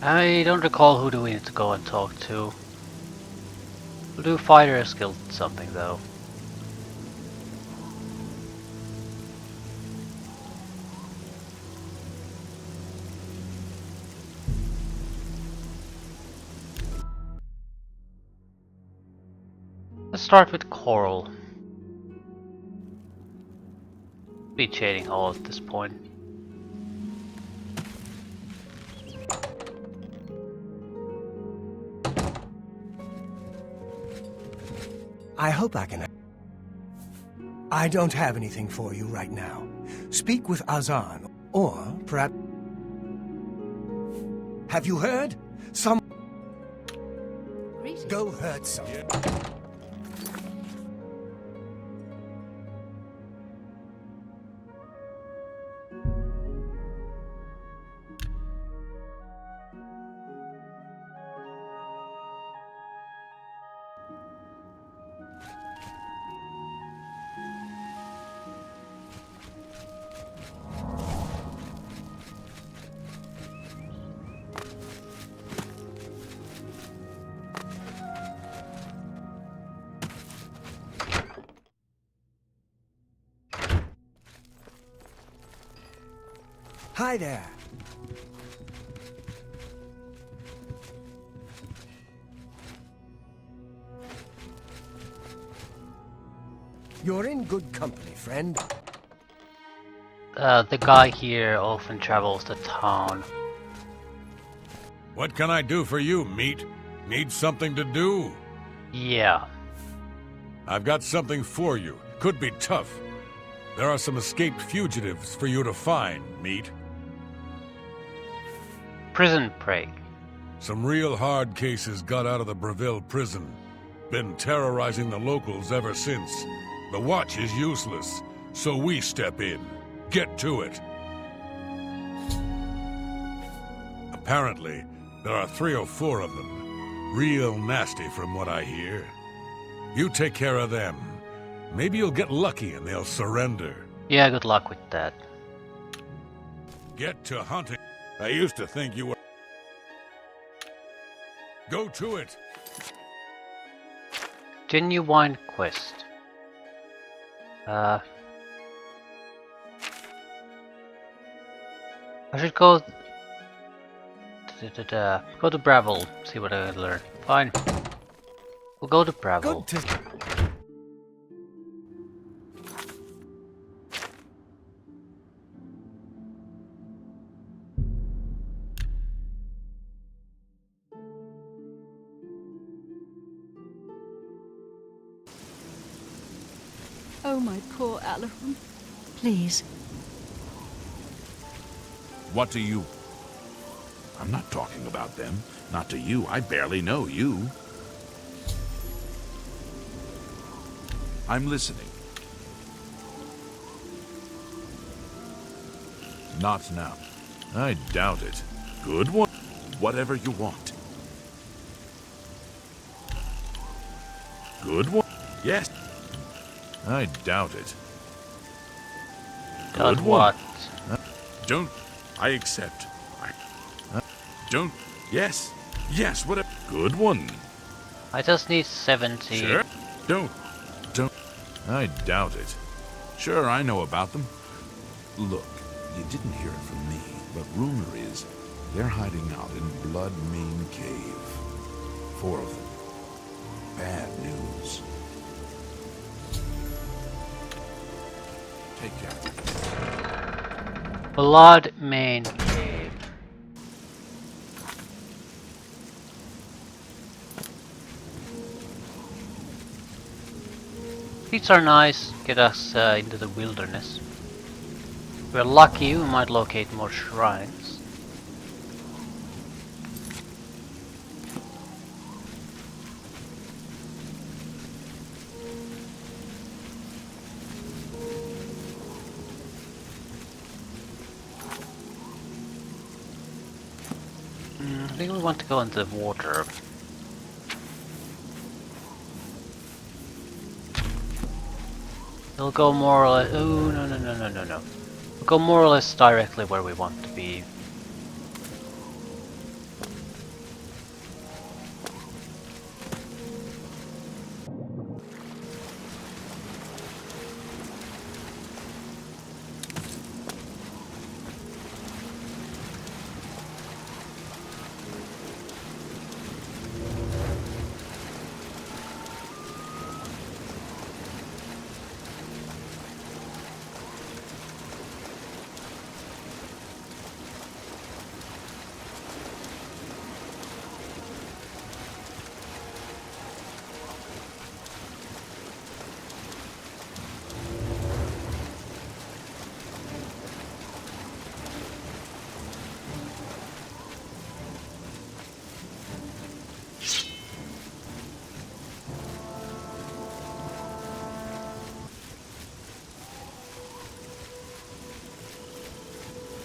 I don't recall who do we need to go and talk to. We'll do Fighter's Guild something though. Let's start with Coral. Be shading all at this point. I hope I can. I don't have anything for you right now. Speak with Azan, or perhaps. Have you heard? Go hurt someone. Hi there. You're in good company, friend. The guy here often travels to town. What can I do for you, meat? Need something to do? Yeah. I've got something for you. Could be tough. There are some escaped fugitives for you to find, meat. Prison Prey. Some real hard cases got out of the Breville prison. Been terrorizing the locals ever since. The watch is useless, so we step in. Get to it. Apparently, there are 3 or 4 of them. Real nasty from what I hear. You take care of them. Maybe you'll get lucky and they'll surrender. Yeah, good luck with that. Get to hunting. I used to think you were... Go to it! Genuine quest. I should go... Go to Bravel, see what I can learn. Fine. We'll go to Bravel. Good to... Oh, my poor Alarum. Please. What do you... I'm not talking about them. Not to you. I barely know you. I'm listening. Not now. I doubt it. Good one. Whatever you want. Good one. Yes. I doubt it. Good what? Don't. I accept. Don't. Yes. Yes, whatever. Good one. I just need 70. Sure. Don't. I doubt it. Sure, I know about them. Look, you didn't hear it from me, but rumor is they're hiding out in Blood Main Cave. 4 of them. Bad news. Take care. Blood Main Cave. These are nice, get us into the wilderness. If we're lucky, we might locate more shrines. I think we want to go into the water. We'll go more or less. Oh, no. We'll go more or less directly where we want to be.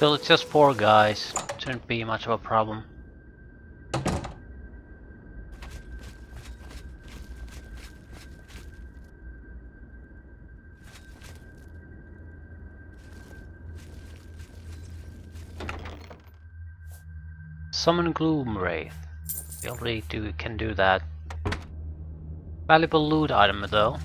Still, it's just 4 guys. Shouldn't be much of a problem. Summon Gloom Wraith. We already can do that. Valuable loot item though.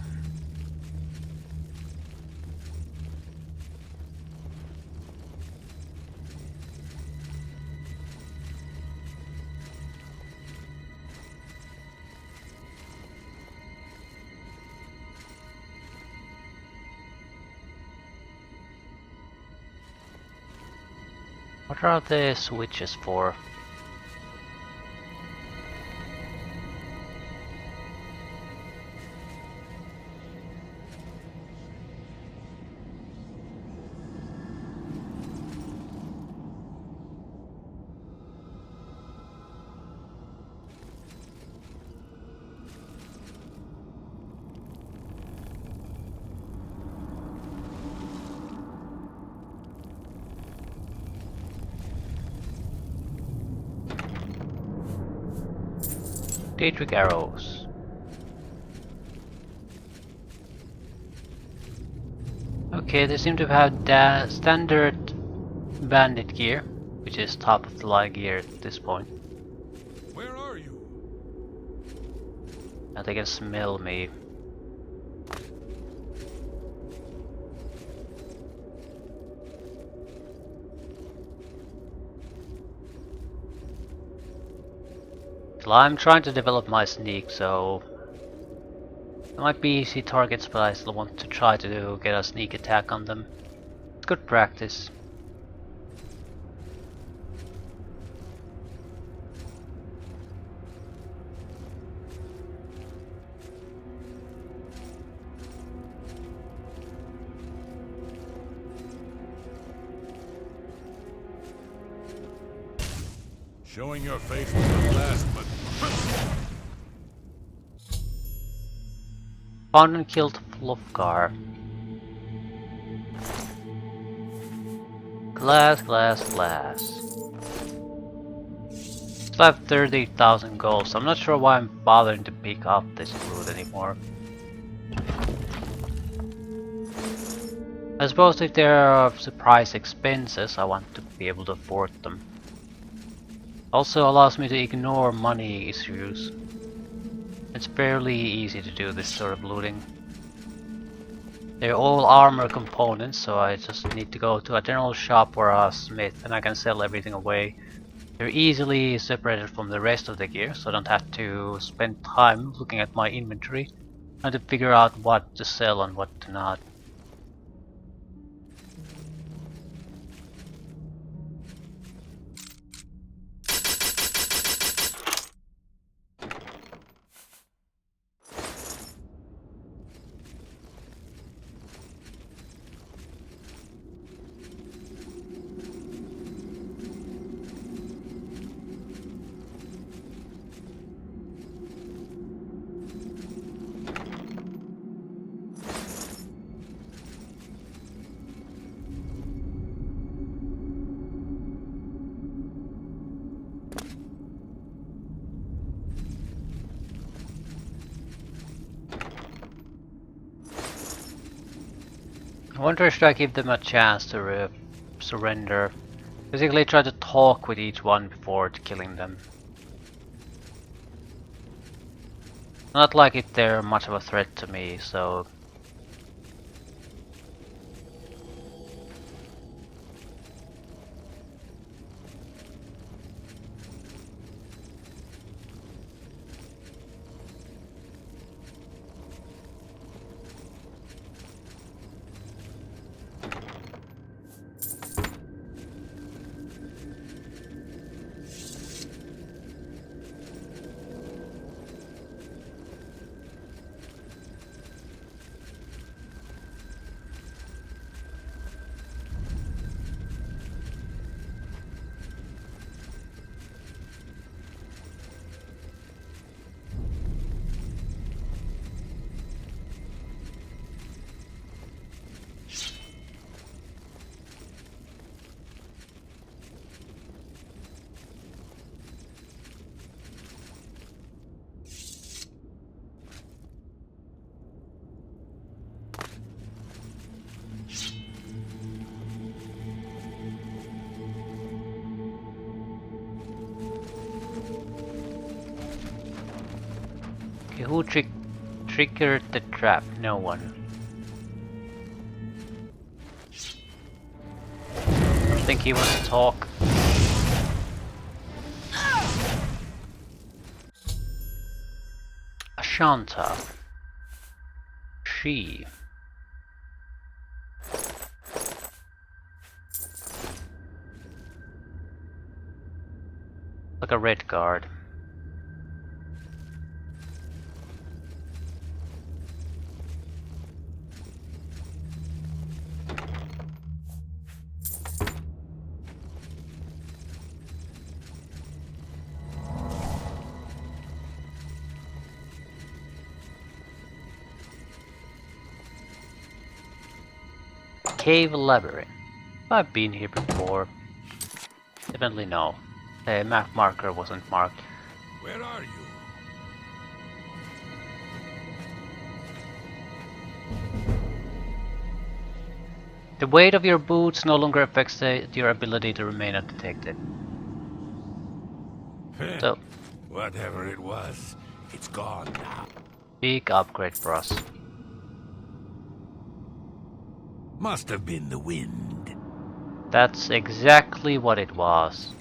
What are the switches for? Daedric arrows. Okay, they seem to have standard bandit gear, which is top of the line gear at this point. Where are you? And they can smell me. I'm trying to develop my sneak, so they might be easy targets, but I still want to try to get a sneak attack on them. It's good practice. Showing your face was the last, but Found and killed Flufgar. Glass, glass, glass. Still have 30,000 gold, so I'm not sure why I'm bothering to pick up this loot anymore. I suppose if there are surprise expenses, I want to be able to afford them. Also allows me to ignore money issues. It's fairly easy to do this sort of looting. They're all armor components, so I just need to go to a general shop or a smith and I can sell everything away. They're easily separated from the rest of the gear, so I don't have to spend time looking at my inventory and to figure out what to sell and what to not. I wonder should I give them a chance to surrender. Basically try to talk with each one before killing them. Not like if they're much of a threat to me, so... who triggered the trap? No one. I think he wants to talk. Ashanta. She. Like a red guard. Cave Labyrinth. I've been here before. Definitely no. The map marker wasn't marked. Where are you? The weight of your boots no longer affects your ability to remain undetected. So, Whatever it was, it's gone now. big upgrade for us. Must have been the wind. That's exactly what it was.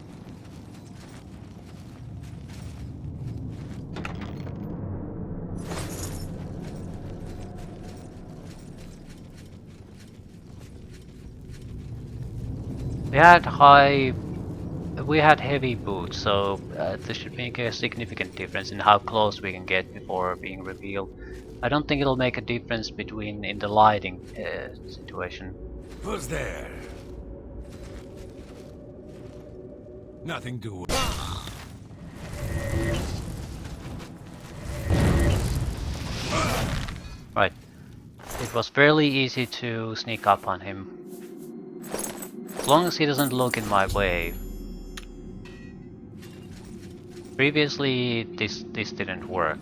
We had heavy boots, so this should make a significant difference in how close we can get before being revealed. I don't think it'll make a difference in the lighting situation. Who's there? Nothing to. Right. It was fairly easy to sneak up on him. As long as he doesn't look in my way. Previously this didn't work.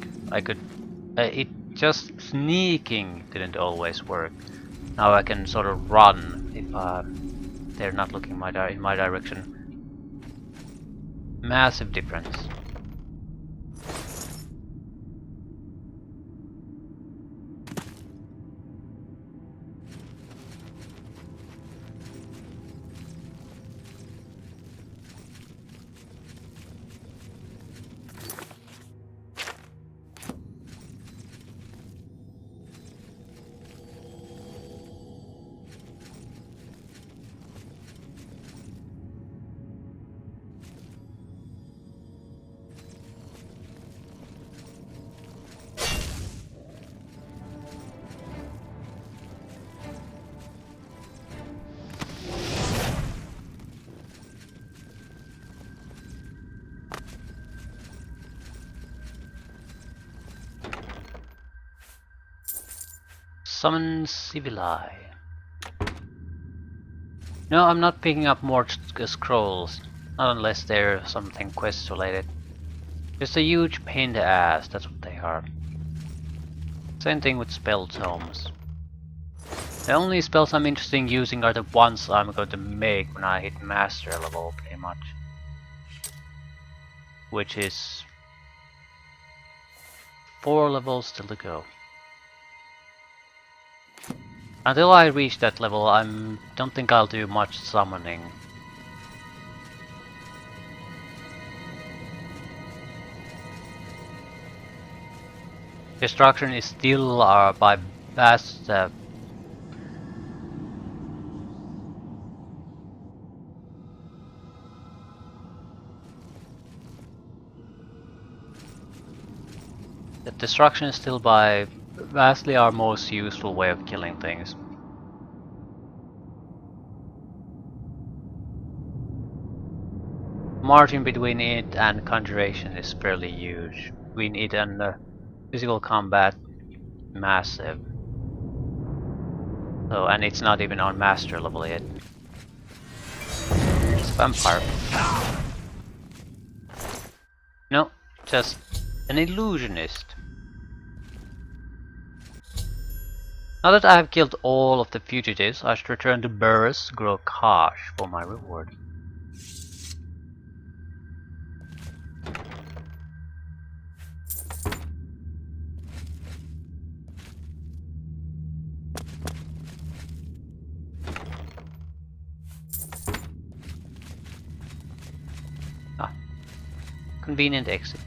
Just sneaking didn't always work. Now I can sort of run if they're not looking in my direction. Massive difference. Summon Civili. No, I'm not picking up more scrolls. Not unless they're something quest related. Just a huge pain in the ass, that's what they are. Same thing with spell tomes. The only spells I'm interested in using are the ones I'm going to make when I hit master level, pretty much. Which is 4 levels still to go. Until I reach that level, don't think I'll do much summoning. Destruction is still by vast the destruction is still by vastly our most useful way of killing things. Margin between it and conjuration is fairly huge. Between it and physical combat, massive. So, and it's not even on master level yet. It's a vampire. No, just an illusionist. Now that I have killed all of the fugitives, I should return to Burris Grokash for my reward. Convenient exit.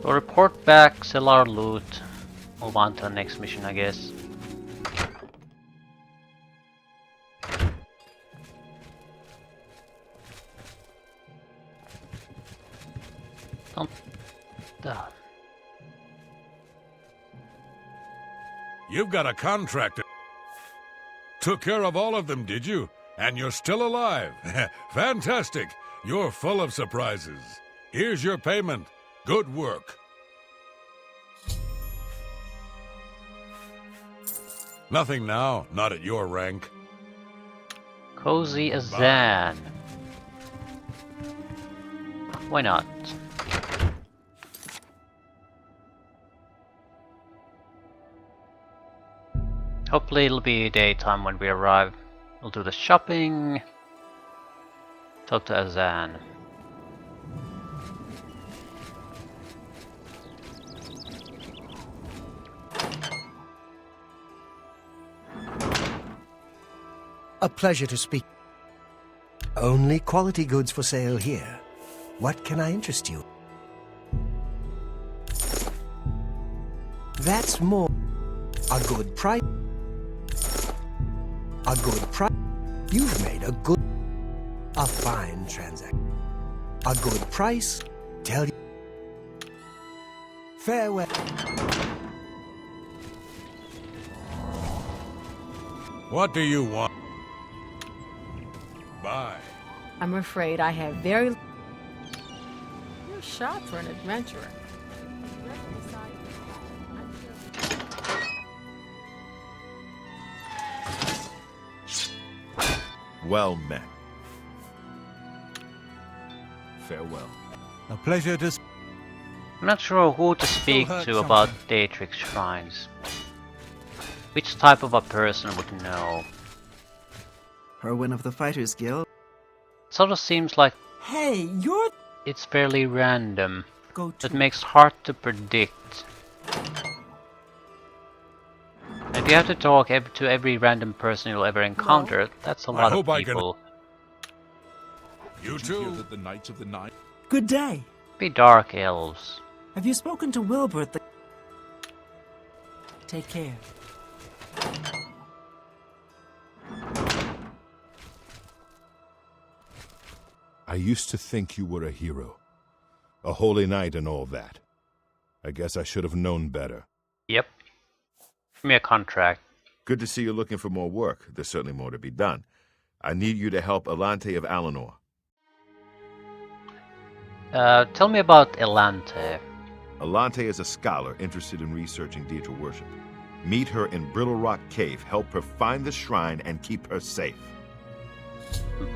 We'll report back, sell our loot, move on to the next mission, I guess. Don't... You've got a contract. Took care of all of them, did you? And you're still alive. Fantastic. You're full of surprises. Here's your payment. Good work. Nothing now, not at your rank. Cozy Azan. Why not? Hopefully it'll be daytime when we arrive. We'll do the shopping. Talk to Azan. A pleasure to speak. Only quality goods for sale here. What can I interest you? That's more. A good price. A good price. You've made a fine transaction. A good price. Tell you. Farewell. What do you want? Bye. I'm afraid I have very... You're sharp for an adventurer. Well met. Farewell. A pleasure to... I'm not sure who to speak to about Daedric shrines. Which type of a person would know? Herwin of the Fighters Guild. Sort of seems like Hey, you're... it's fairly random. Go That to... makes hard to predict. If you have to talk to every random person you'll ever encounter, that's a lot of hope I can- people. You Did you hear too. that the Knights of the Nine... Good day. Be dark elves. Have you spoken to Wilbert the... Take care. I used to think you were a hero. A holy knight and all that. I guess I should have known better. Yep. Give me a contract. Good to see you're looking for more work. There's certainly more to be done. I need you to help Elante of Alinor. Tell me about Elante. Elante is a scholar interested in researching Daedra worship. Meet her in Brittle Rock Cave, help her find the shrine, and keep her safe.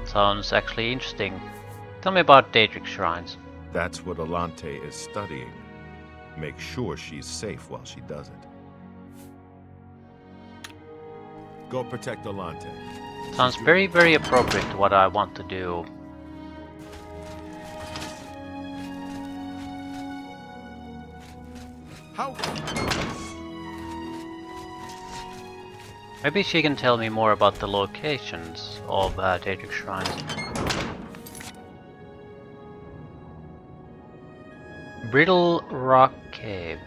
Sounds actually interesting. Tell me about Daedric shrines. That's what Elante is studying. Make sure she's safe while she does it. Go protect Elante. Sounds very, very appropriate to what I want to do. How... Maybe she can tell me more about the locations of Daedric shrines. Brittle Rock Cave.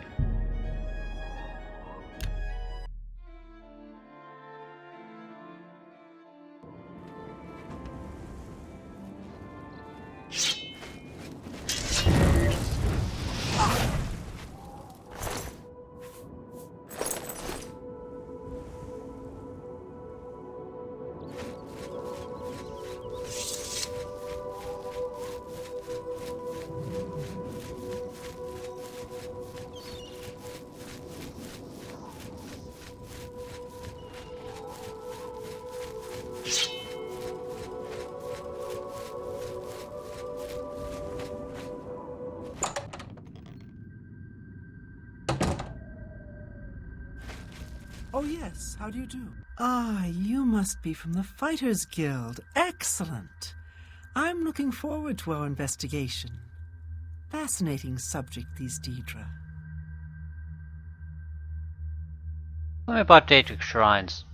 Yes, how do you do? Ah, you must be from the Fighters Guild. Excellent. I'm looking forward to our investigation. Fascinating subject, these Daedra. Tell me about Daedric shrines.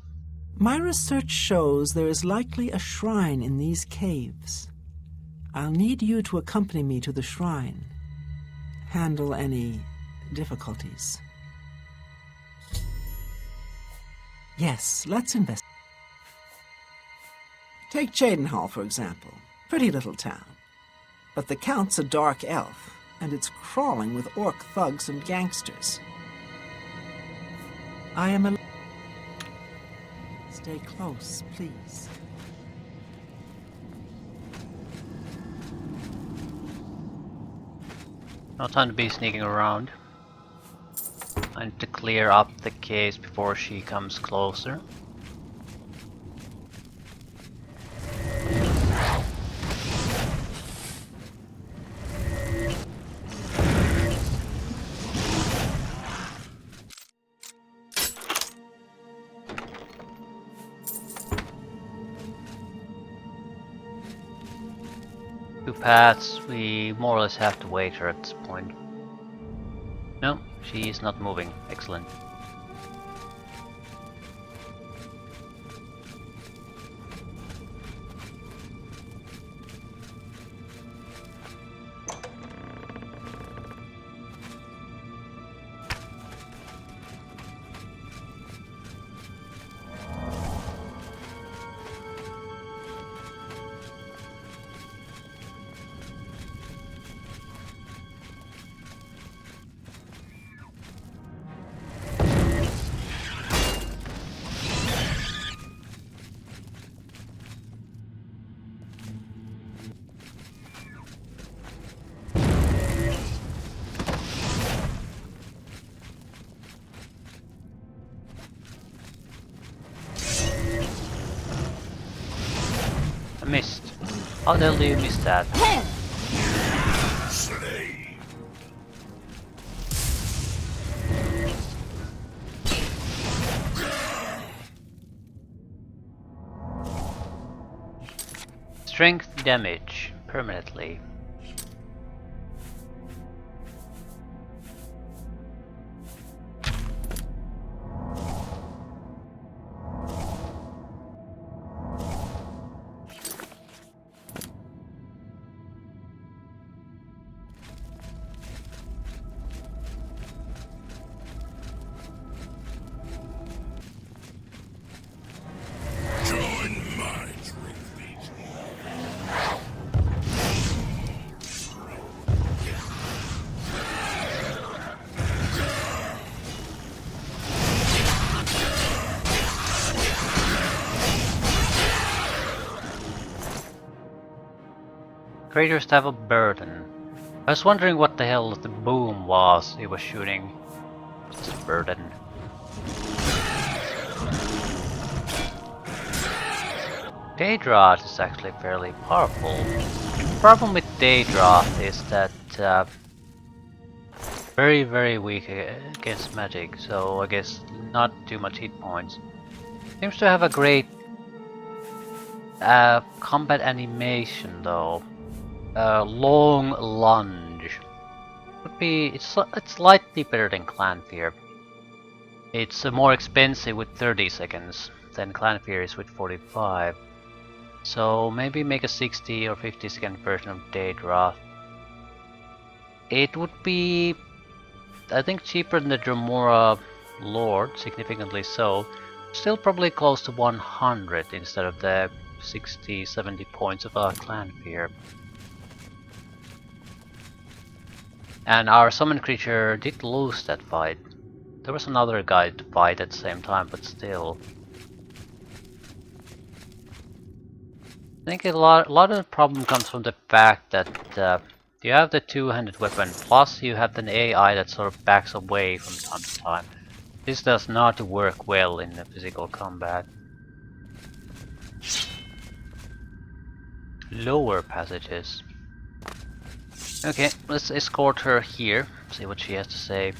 My research shows there is likely a shrine in these caves. I'll need you to accompany me to the shrine. Handle any difficulties. Yes, let's investigate. Take Cheydinhal, for example. Pretty little town. But the Count's a dark elf, and it's crawling with orc thugs and gangsters. I am a... Stay close, please. No time to be sneaking around. I need to clear up the case before she comes closer. Two paths, we more or less have to wait her at this point. No, she is not moving. Excellent. I missed. How the hell do you miss that? Strength damage permanently. Creators have a burden. I was wondering what the hell the boom was he was shooting. What's his burden? Daedra is actually fairly powerful. The problem with Daedra is that very weak against magic, so I guess not too much hit points. Seems to have a great combat animation though. Long lunge would be it's slightly better than Clanfear. It's more expensive with 30 seconds than Clanfear is with 45. So maybe make a 60 or 50 second version of Daedra. It would be, I think, cheaper than the Dremora Lord, significantly so. Still probably close to 100 instead of the 60-70 points of Clanfear. And our summoned creature did lose that fight. There was another guy to fight at the same time, but still. I think a lot of the problem comes from the fact that you have the two-handed weapon, plus you have the AI that sort of backs away from time to time. This does not work well in the physical combat. Lower passages. Okay, let's escort her here, see what she has to say.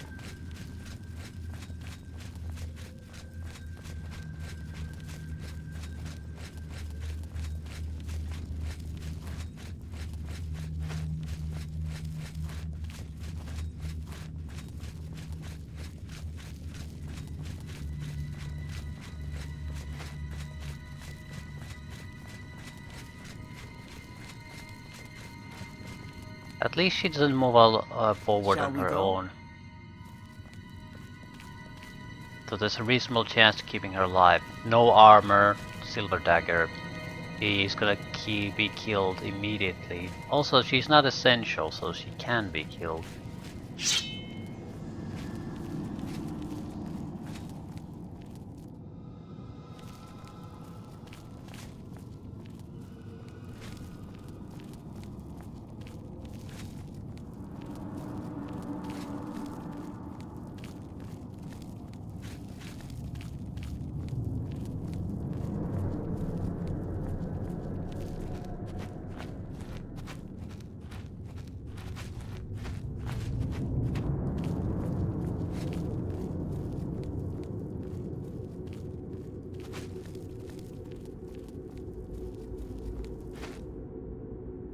At least she doesn't move forward Shall on we her go? own. So there's a reasonable chance of keeping her alive. No armor, silver dagger. He's gonna be killed immediately. Also, she's not essential, so she can be killed.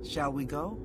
Shall we go?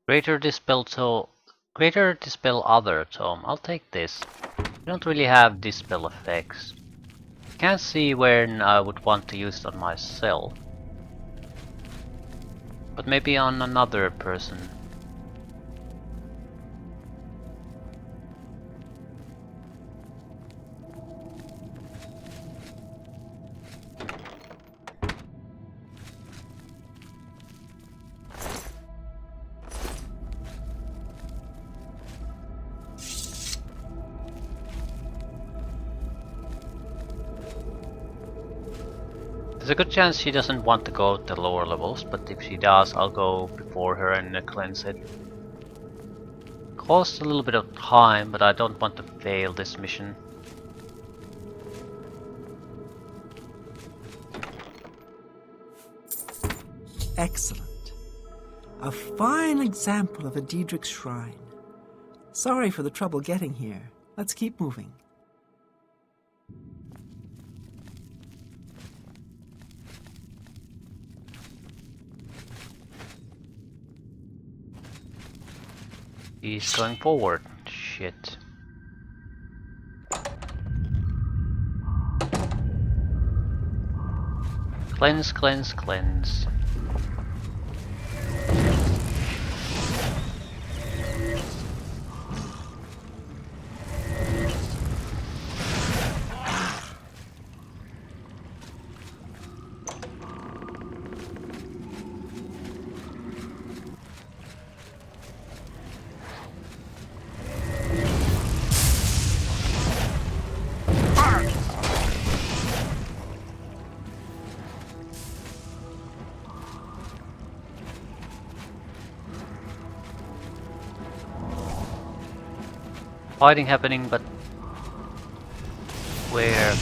Greater Dispel Other Tome. I'll take this. I don't really have Dispel effects. Can't see when I would want to use it on myself. But maybe on another person. There's a good chance she doesn't want to go to lower levels, but if she does, I'll go before her and cleanse it. Costs a little bit of time, but I don't want to fail this mission. Excellent. A fine example of a Daedric shrine. Sorry for the trouble getting here. Let's keep moving. He's going forward. Shit. Cleanse, cleanse, cleanse. Fighting happening, but where?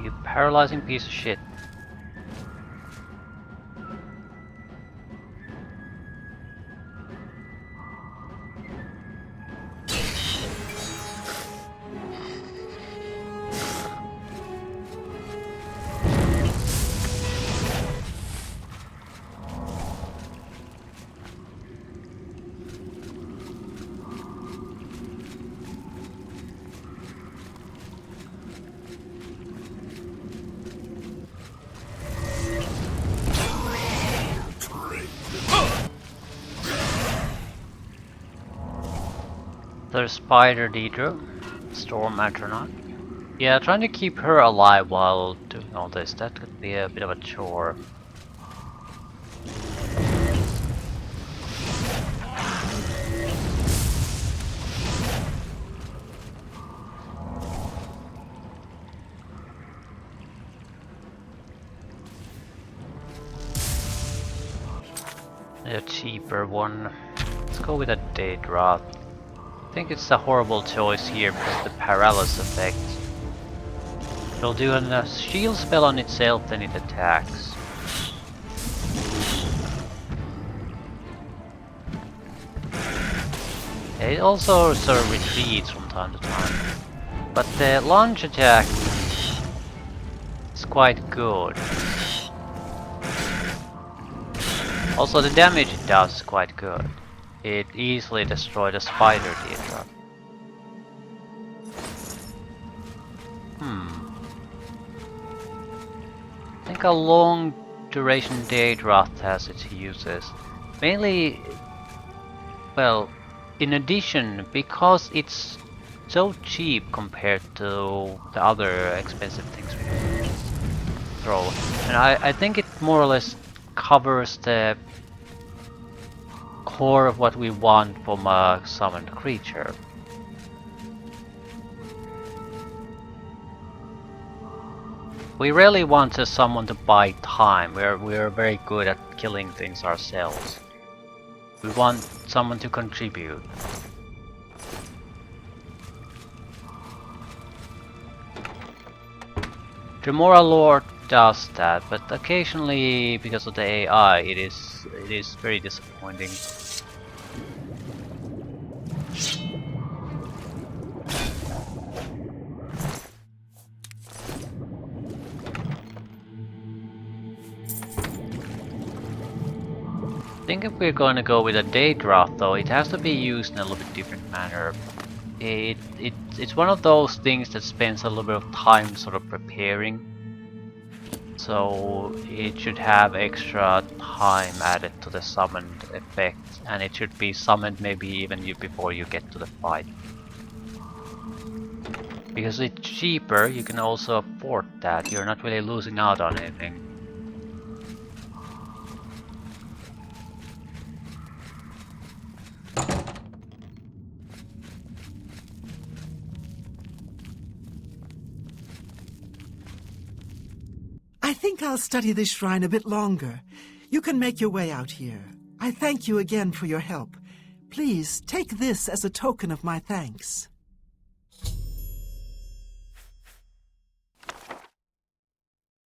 You paralyzing piece of shit. There's Spider Deidre, Storm Atronach. Yeah, trying to keep her alive while doing all this, that could be a bit of a chore. A cheaper one. Let's go with a Daedra. I think it's a horrible choice here because of the paralysis effect. It'll do a shield spell on itself, then it attacks. It also sort of retreats from time to time. But the launch attack is quite good. Also the damage it does is quite good. It easily destroyed a spider Daedra. I think a long duration Daedra has its uses. Mainly, well, in addition, because it's so cheap compared to the other expensive things we can throw. And I think it more or less covers the core of what we want from a summoned creature. We really want someone to buy time. We're very good at killing things ourselves. We want someone to contribute. Tremora Lord does that, but occasionally, because of the AI, it is very disappointing. I think if we're going to go with a Daedra though, it has to be used in a little bit different manner. It's one of those things that spends a little bit of time sort of preparing. So it should have extra time added to the summoned effect, and it should be summoned maybe even before you get to the fight. Because it's cheaper, you can also afford that. You're not really losing out on anything. I think I'll study this shrine a bit longer. You can make your way out here. I thank you again for your help. Please, take this as a token of my thanks.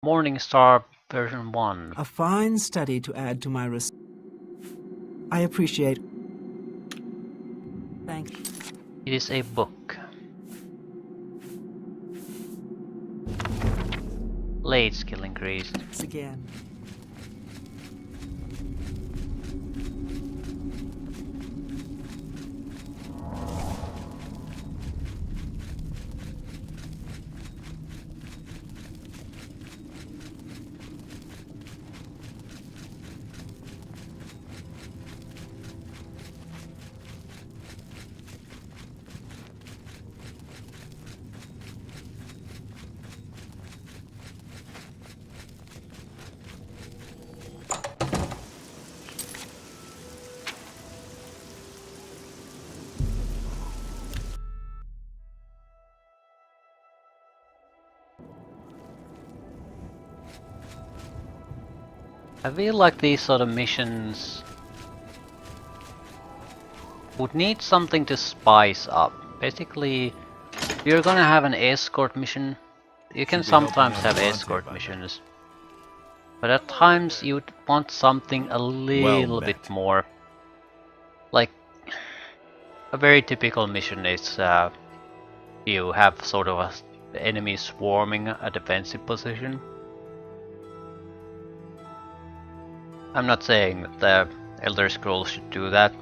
Morningstar version 1. A fine study to add to my I appreciate. Thank you. It is a book. Late skill increased. Thanks again. I feel like these sort of missions would need something to spice up. Basically, you're gonna have an escort mission. You can sometimes have escort missions, but at times you'd want something a little bit more. Like, a very typical mission is you have sort of the enemy swarming a defensive position. I'm not saying that the Elder Scrolls should do that.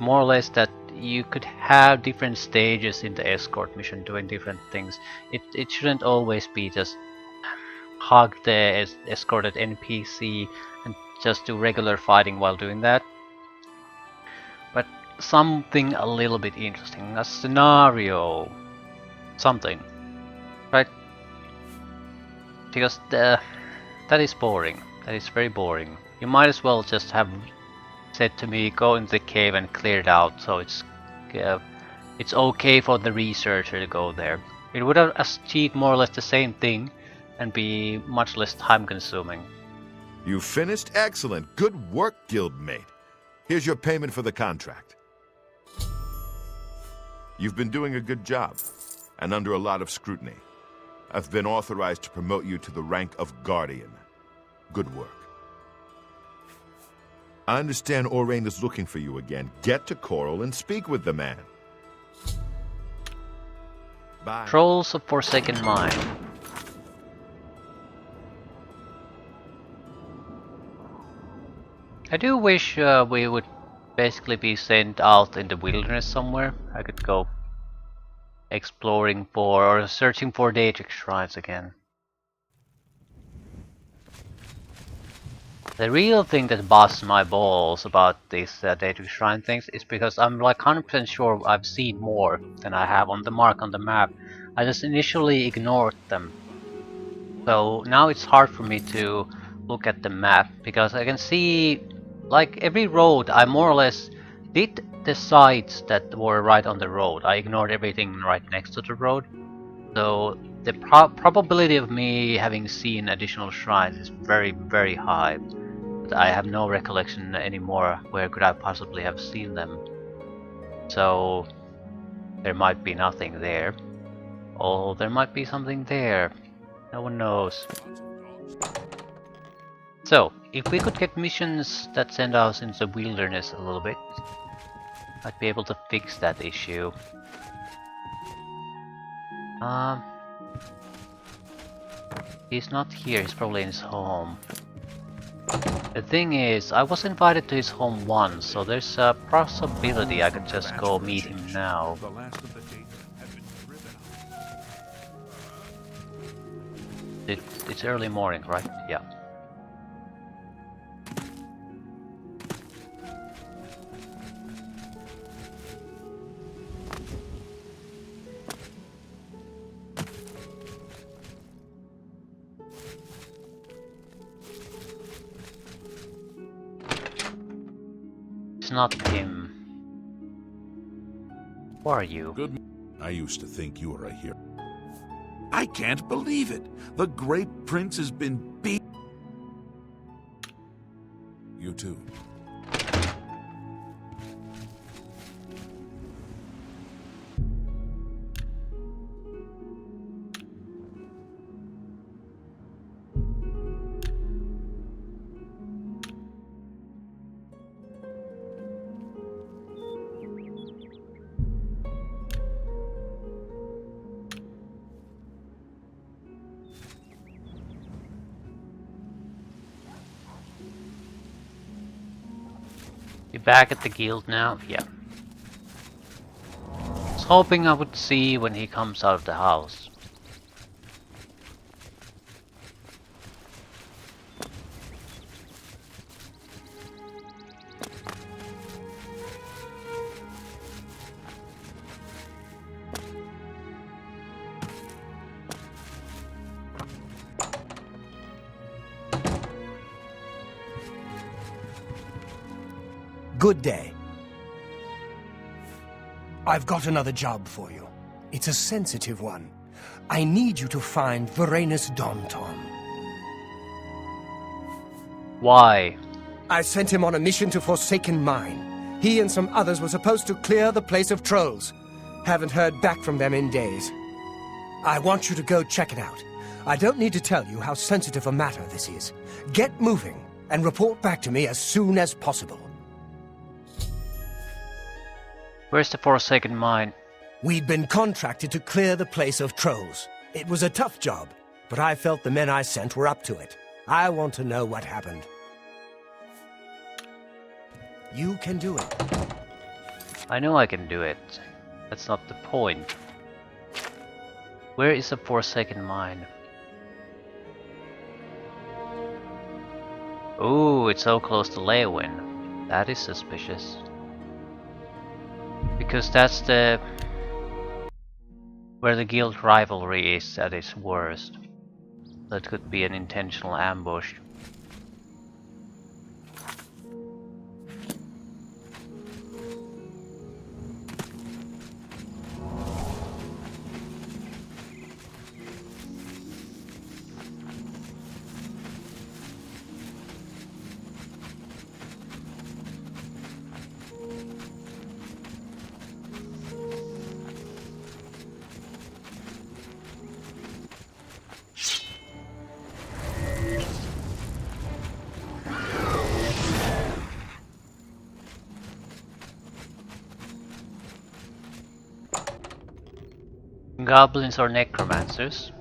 More or less that you could have different stages in the escort mission doing different things. It shouldn't always be just hug the escorted NPC and just do regular fighting while doing that. But something a little bit interesting. A scenario. Something. Right? Because that is boring. That is very boring. You might as well just have said to me, go into the cave and clear it out, so it's okay for the researcher to go there. It would have achieved more or less the same thing and be much less time consuming. You finished? Excellent. Good work, guildmate. Here's your payment for the contract. You've been doing a good job, and under a lot of scrutiny. I've been authorized to promote you to the rank of Guardian. Good work. I understand Orain is looking for you again. Get to Coral and speak with the man. Bye. Trolls of Forsaken Mine. I do wish we would basically be sent out in the wilderness somewhere. I could go exploring for or searching for Daedric shrines again. The real thing that busts my balls about these Daedric shrine things is because I'm like 100% sure I've seen more than I have on the mark on the map. I just initially ignored them. So now it's hard for me to look at the map because I can see like every road I more or less did the sites that were right on the road. I ignored everything right next to the road. So the probability of me having seen additional shrines is very, very high. But I have no recollection anymore where could I possibly have seen them. So there might be nothing there. Or there might be something there. No one knows. So, if we could get missions that send us into the wilderness a little bit, I'd be able to fix that issue. He's not here, he's probably in his home. The thing is, I was invited to his home once, so there's a possibility I could just go meet him now. It's early morning, right? Yeah. It's not him. Who are you? Good. I used to think you were a hero. I can't believe it. The great prince has been beat. You too. You back at the guild now? Yeah. I was hoping I would see when he comes out of the house. Good day. I've got another job for you. It's a sensitive one. I need you to find Varanus Daunton. Why? I sent him on a mission to Forsaken Mine. He and some others were supposed to clear the place of trolls. Haven't heard back from them in days. I want you to go check it out. I don't need to tell you how sensitive a matter this is. Get moving and report back to me as soon as possible. Where's the Forsaken Mine? We'd been contracted to clear the place of trolls. It was a tough job, but I felt the men I sent were up to it. I want to know what happened. You can do it. I know I can do it. That's not the point. Where is the Forsaken Mine? Ooh, it's so close to Leywin. That is suspicious. Because that's the where the guild rivalry is at its worst. That could be an intentional ambush. Goblins or necromancers.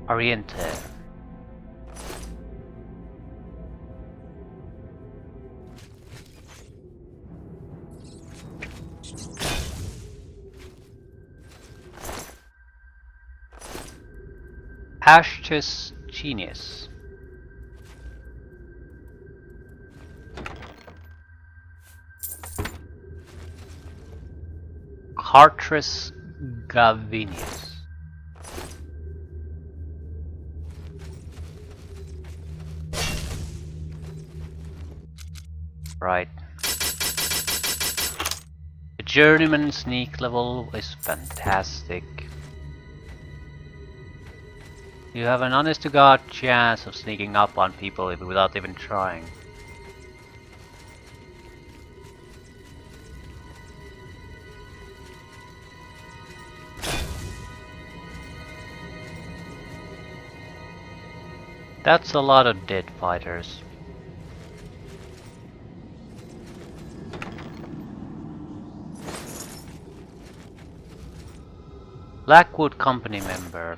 Oriente. Ashtus Genius. Cartres Gavinius. Right. The journeyman sneak level is fantastic. You have an honest to god chance of sneaking up on people without even trying. That's a lot of dead fighters. Blackwood Company member.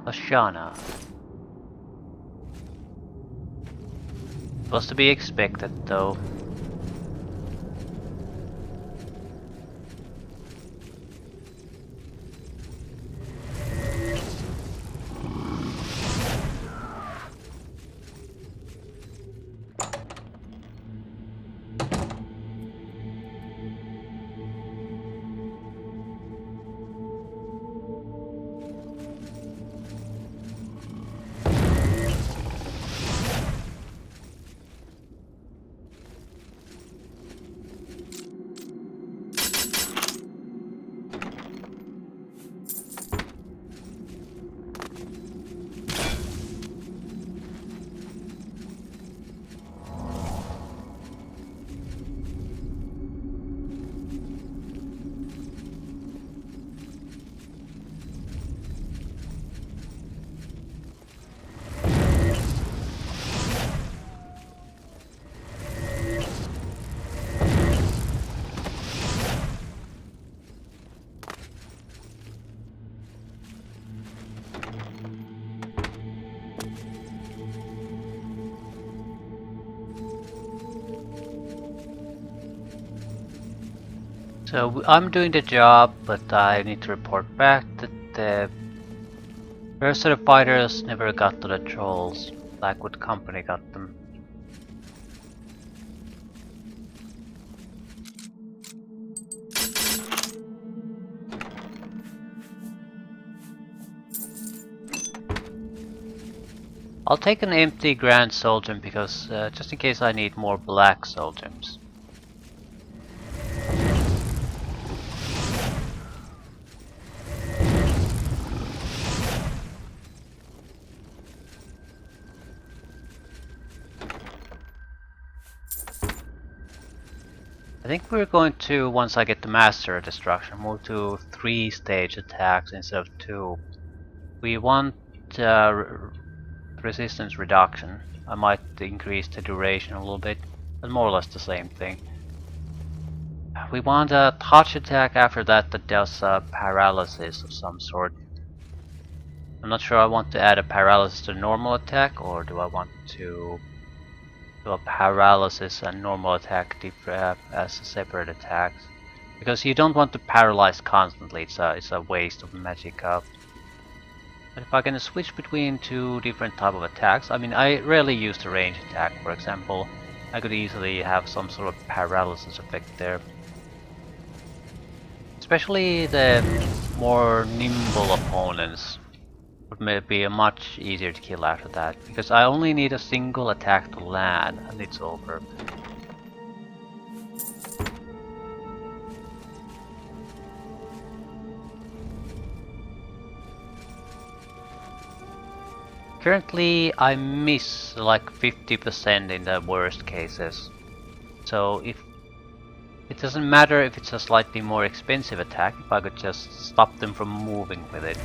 Lashana. Was to be expected though. So I'm doing the job, but I need to report back that the rest of the fighters never got to the trolls. Blackwood Company got them. I'll take an empty Grand Soul Gem because just in case I need more Black Soul Gems. I think we're going to, once I get the Master of Destruction, move to 3-stage attacks instead of 2. We want resistance reduction. I might increase the duration a little bit, but more or less the same thing. We want a touch attack after that that does paralysis of some sort. I'm not sure I want to add a paralysis to normal attack, or do I want to do a paralysis and normal attack as separate attacks? Because you don't want to paralyze constantly, it's a waste of magic up. But if I can switch between 2 different type of attacks, I mean I rarely use the range attack, for example. I could easily have some sort of paralysis effect there. Especially the more nimble opponents would be much easier to kill after that, because I only need a single attack to land and it's over. Currently I miss like 50% in the worst cases, so if it doesn't matter if it's a slightly more expensive attack, if I could just stop them from moving with it.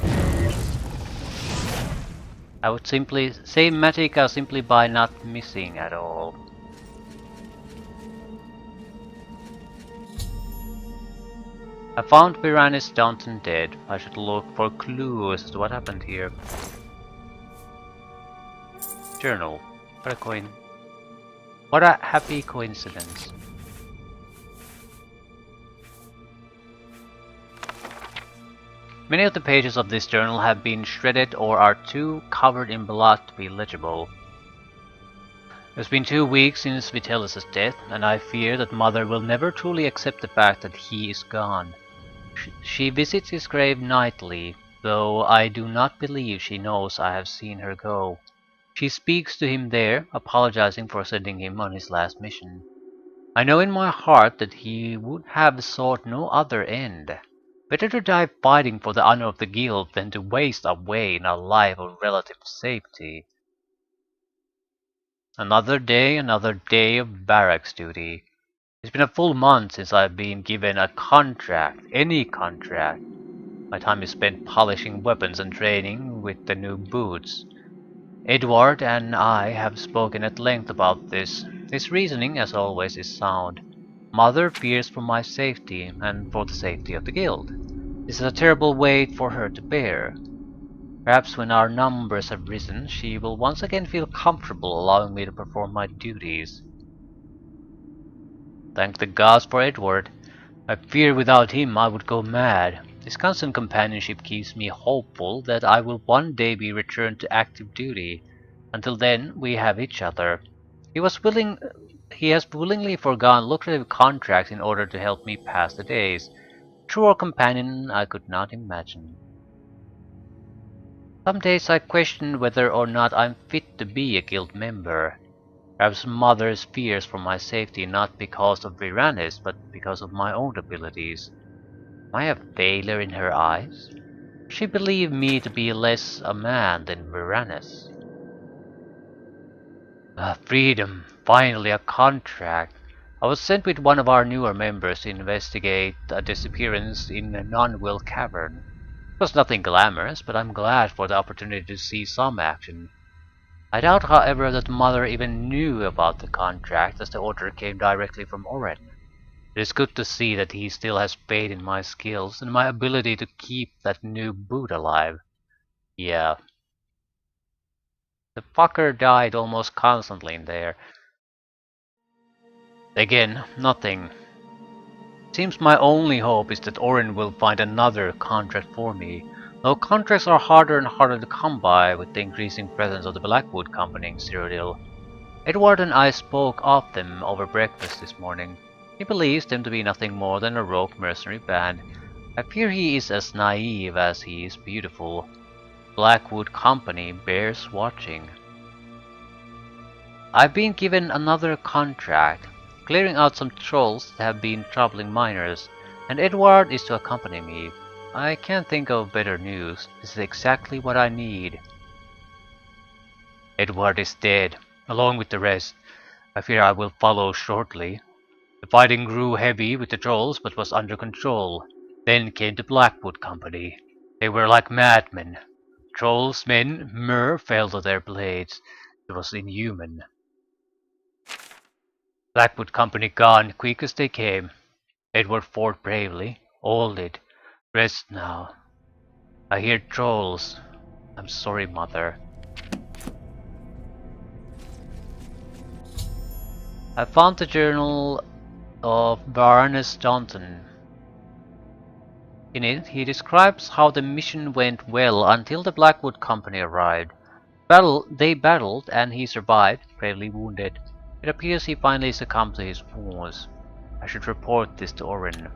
I would simply say Matica simply by not missing at all. I found Piranhas Staunton dead. I should look for clues as to what happened here. Journal. What a coin. What a happy coincidence. Many of the pages of this journal have been shredded or are too covered in blood to be legible. It's been 2 weeks since Vitellis' death, and I fear that Mother will never truly accept the fact that he is gone. She visits his grave nightly, though I do not believe she knows I have seen her go. She speaks to him there, apologizing for sending him on his last mission. I know in my heart that he would have sought no other end. Better to die fighting for the honor of the guild than to waste away in a life of relative safety. Another day of barracks duty. It's been a full month since I've been given a contract, any contract. My time is spent polishing weapons and training with the new boots. Edward and I have spoken at length about this. His reasoning, as always, is sound. Mother fears for my safety and for the safety of the guild. This is a terrible weight for her to bear. Perhaps when our numbers have risen, she will once again feel comfortable allowing me to perform my duties. Thank the gods for Edward. I fear without him I would go mad. His constant companionship keeps me hopeful that I will one day be returned to active duty. Until then, we have each other. He has willingly forgone lucrative contracts in order to help me pass the days. Truer companion I could not imagine. Some days I question whether or not I'm fit to be a guild member. Perhaps Mother's fears for my safety not because of Viranis, but because of my own abilities. Am I a failure in her eyes? She believed me to be less a man than Viranis. Freedom, finally a contract. I was sent with one of our newer members to investigate a disappearance in a non-will cavern. It was nothing glamorous, but I'm glad for the opportunity to see some action. I doubt, however, that Mother even knew about the contract, as the order came directly from Oren. It is good to see that he still has faith in my skills and my ability to keep that new boot alive. Yeah. The fucker died almost constantly in there. Again, nothing. Seems my only hope is that Oren will find another contract for me, though contracts are harder and harder to come by with the increasing presence of the Blackwood Company in Cyrodiil. Edward and I spoke of them over breakfast this morning. He believes them to be nothing more than a rogue mercenary band. I fear he is as naive as he is beautiful. Blackwood Company bears watching. I've been given another contract, clearing out some trolls that have been troubling miners, and Edward is to accompany me. I can't think of better news. This is exactly what I need. Edward is dead, along with the rest. I fear I will follow shortly. The fighting grew heavy with the trolls, but was under control. Then came the Blackwood Company. They were like madmen. Trolls, men, Myr fell to their blades. It was inhuman. Blackwood Company gone, quick as they came. Edward fought bravely. All did. Rest now. I hear trolls. I'm sorry, Mother. I found the journal of Baroness Staunton. In it, he describes how the mission went well until the Blackwood Company arrived. They battled, and he survived, gravely wounded. It appears he finally succumbed to his wounds. I should report this to Oren.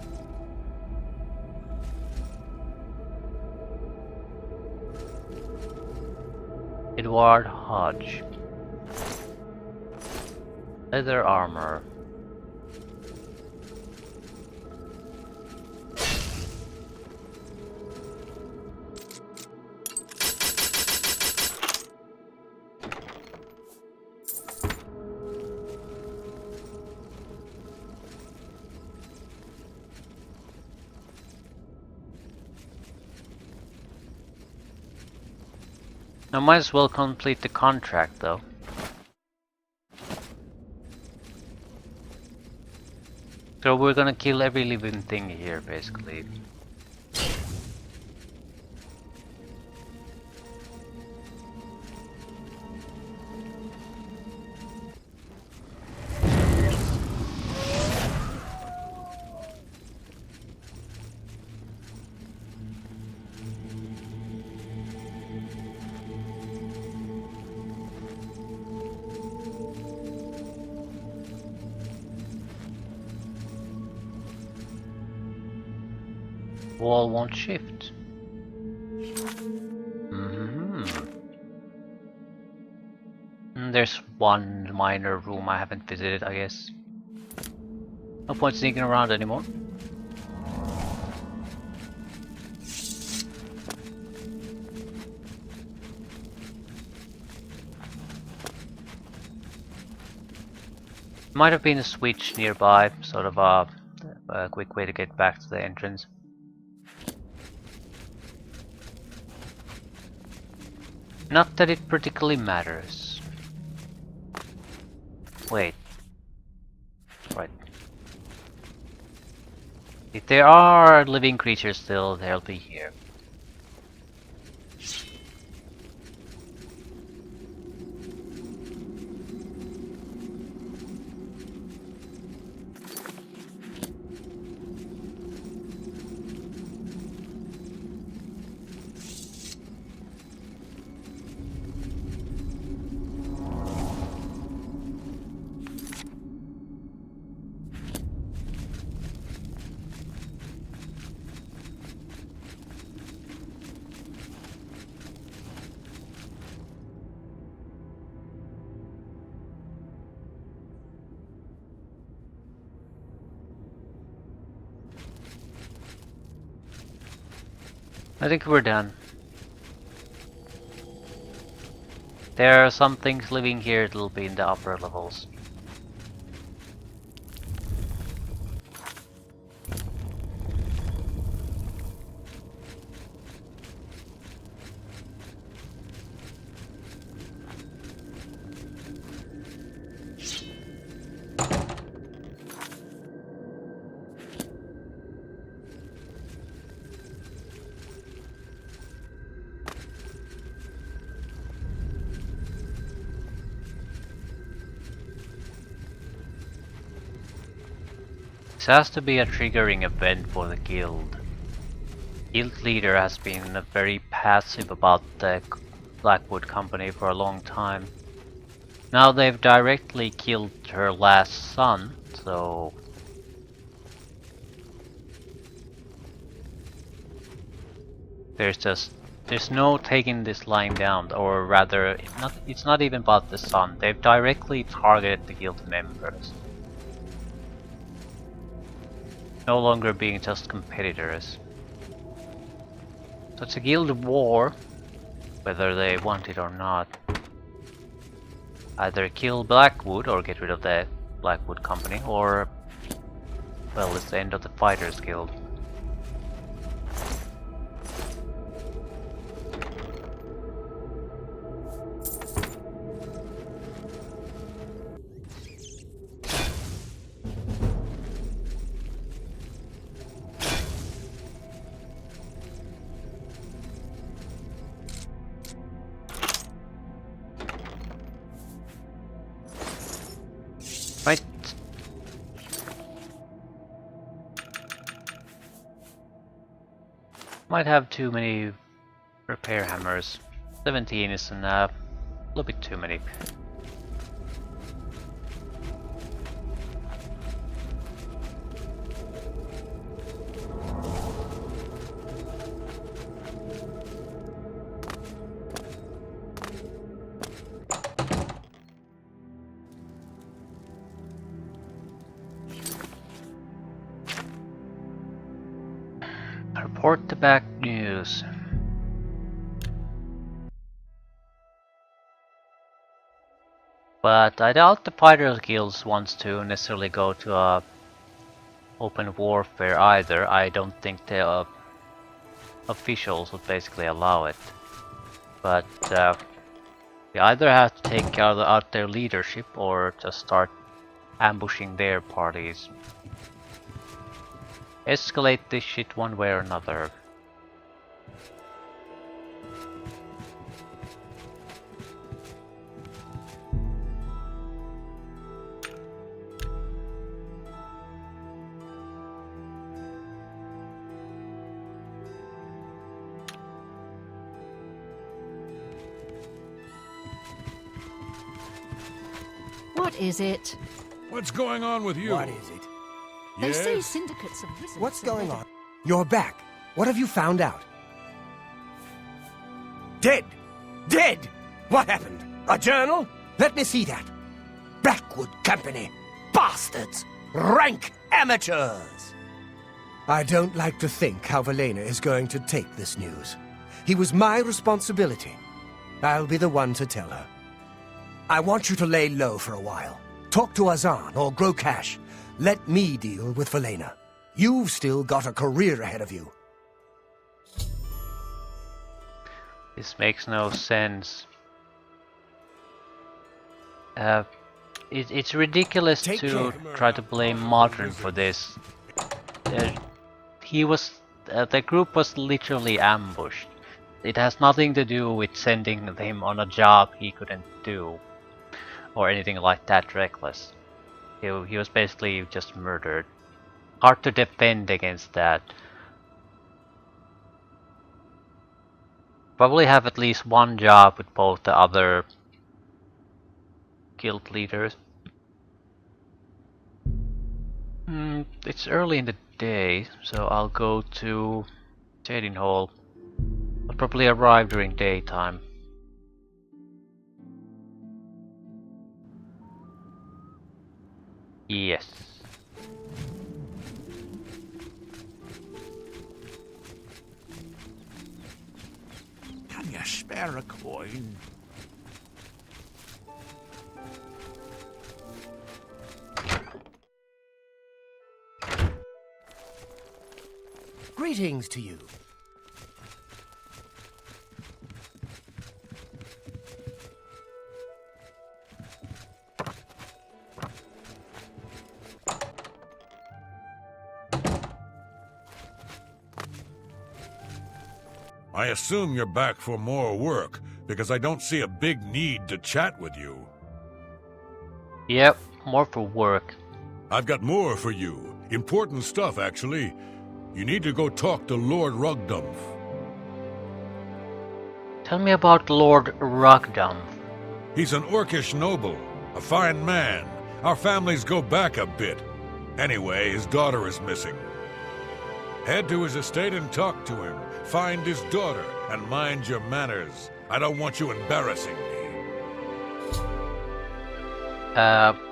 Edward Hodge. Leather armor. I might as well complete the contract though. So we're gonna kill every living thing here, basically. Wall won't shift. There's one minor room I haven't visited, I guess. No point sneaking around anymore. Might have been a switch nearby, sort of a quick way to get back to the entrance. Not that it particularly matters. Wait. Right. If there are living creatures still, they'll be here. I think we're done. There are some things living here that'll be in the upper levels. This has to be a triggering event for the guild. Guild leader has been very passive about the Blackwood company for a long time. Now they've directly killed her last son, so... There's no taking this lying down, or rather, it's not even about the son. They've directly targeted the guild members. No longer being just competitors. So it's a guild war, whether they want it or not. Either kill Blackwood or get rid of the Blackwood company, or... well, it's the end of the Fighters Guild. Right. Might have too many repair hammers. 17 is enough. A little bit too many. Report the back news. But I doubt the Fighters Guild wants to necessarily go to a open warfare either. I don't think the officials would basically allow it. But we either have to take out their leadership or just start ambushing their parties. Escalate this shit one way or another. What is it? What's going on with you? What is it? They say Yes? syndicates of wizards. What's are going better- on? You're back. What have you found out? Dead! Dead! What happened? A journal? Let me see that. Blackwood Company. Bastards! Rank amateurs! I don't like to think how Valena is going to take this news. He was my responsibility. I'll be the one to tell her. I want you to lay low for a while. Talk to Azan or grow cash. Let me deal with Valena. You've still got a career ahead of you. This makes no sense. It's ridiculous Take to care. try to blame Modern for this. The group was literally ambushed. It has nothing to do with sending him on a job he couldn't do, or anything like that reckless. He was basically just murdered. Hard to defend against that. Probably have at least one job with both the other guild leaders. It's early in the day, so I'll go to Trading Hall. I'll probably arrive during daytime. Yes. Can you spare a coin? Greetings to you. I assume you're back for more work, because I don't see a big need to chat with you. Yep, more for work. I've got more for you. Important stuff, actually. You need to go talk to Lord Rugdumph. Tell me about Lord Rugdumph. He's an Orcish noble, a fine man. Our families go back a bit. Anyway, his daughter is missing. Head to his estate and talk to him. Find his daughter, and mind your manners. I don't want you embarrassing me.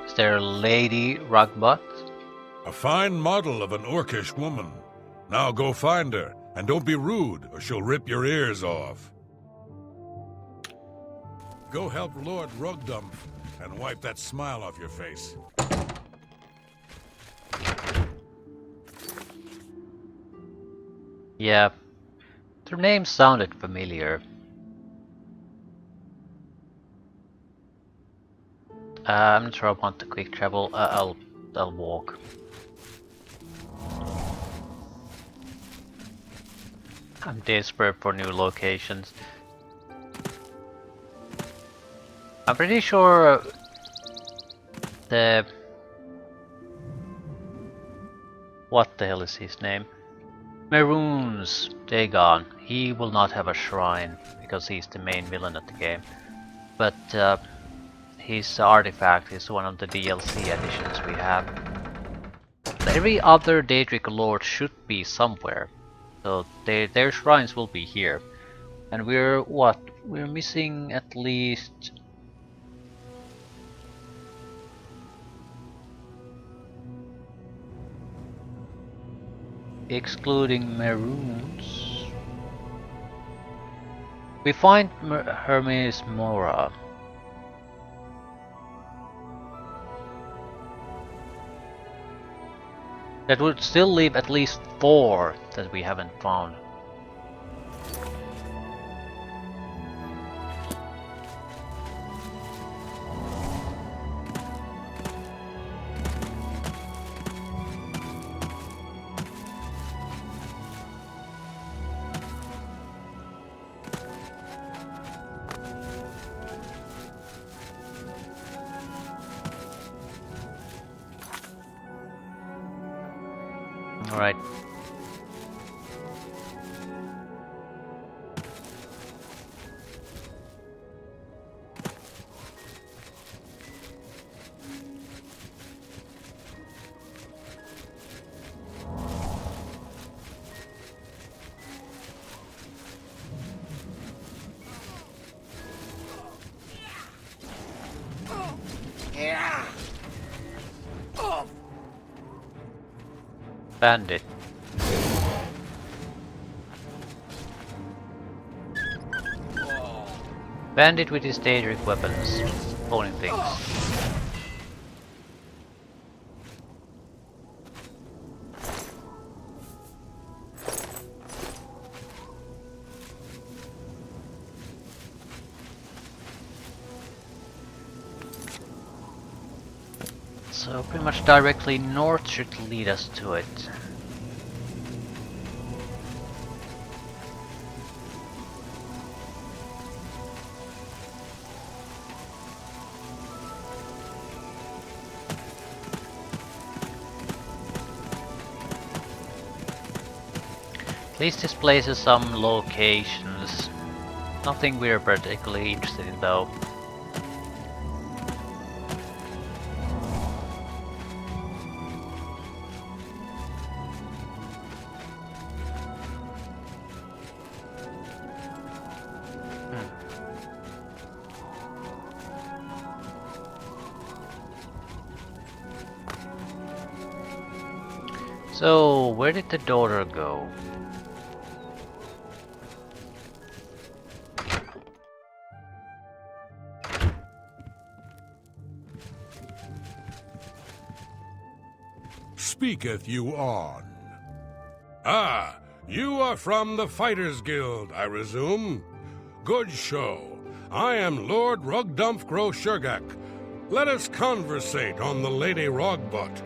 Is there Lady Rugbutt? A fine model of an Orcish woman. Now go find her, and don't be rude, or she'll rip your ears off. Go help Lord Rugdumph, and wipe that smile off your face. Yeah, their name sounded familiar. I'm not sure I want to quick travel. I'll walk. I'm desperate for new locations. I'm pretty sure what the hell is his name? Maroon's Dagon. He will not have a shrine because he's the main villain of the game. But his artifact is one of the DLC additions we have. Every other Daedric Lord should be somewhere. So their shrines will be here. And we're what? We're missing at least... excluding Maroons. We find Hermes Mora. That would still leave at least 4 that we haven't found. Alright. Bandit. Bandit with his Daedric weapons, owning things. So pretty much directly north should lead us to it. At least this place has some locations. Nothing we're particularly interested in though. So, where did the daughter go? Speaketh you on. Ah, you are from the Fighters Guild, I resume. Good show. I am Lord Rugdumph Groshurgak. Let us conversate on the Lady Rogbot.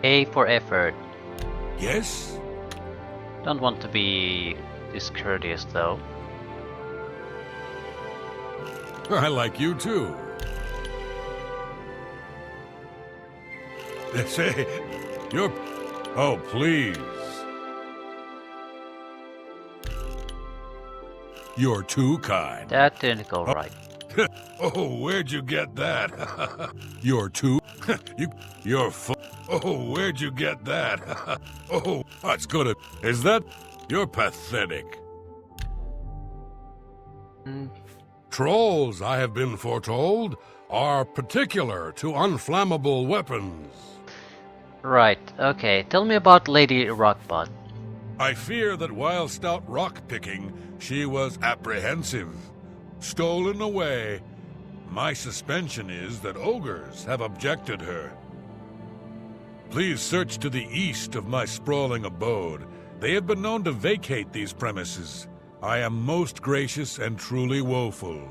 A for effort. Yes? Don't want to be discourteous though. I like you too. They say, you're... Oh, please. You're too kind. That didn't go right. Oh, where'd you get that? You're too... You're Oh, where'd you get that? Oh, that's good. Is that... You're pathetic. Trolls, I have been foretold, are particular to unflammable weapons. Right, okay. Tell me about Lady Rogbot. I fear that whilst out rock-picking, she was apprehensive. Stolen away. My suspension is that ogres have abjected her. Please search to the east of my sprawling abode. They have been known to vacate these premises. I am most gracious and truly woeful.